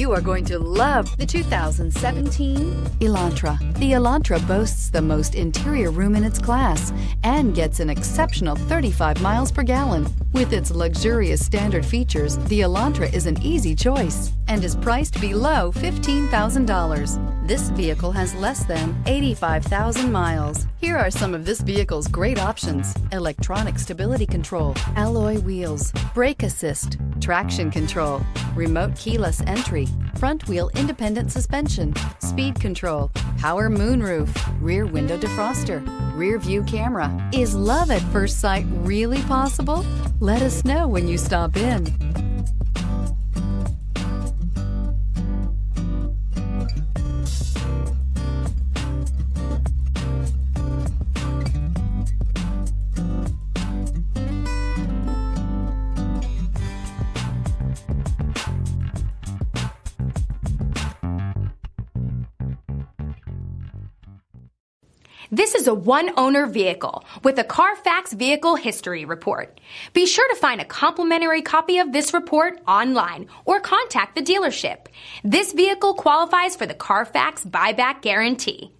You are going to love the 2017 Elantra. The Elantra boasts the most interior room in its class and gets an exceptional 35 miles per gallon. With its luxurious standard features, the Elantra is an easy choice and is priced below $15,000. This vehicle has less than 85,000 miles. Here are some of this vehicle's great options: electronic stability control, alloy wheels, brake assist, traction control, remote keyless entry, front wheel independent suspension, speed control, power moonroof, rear window defroster, rear view camera. Is love at first sight really possible? Let us know when you stop in. This is a one-owner vehicle with a CARFAX Vehicle History Report. Be sure to find a complimentary copy of this report online or contact the dealership. This vehicle qualifies for the CARFAX Buyback Guarantee.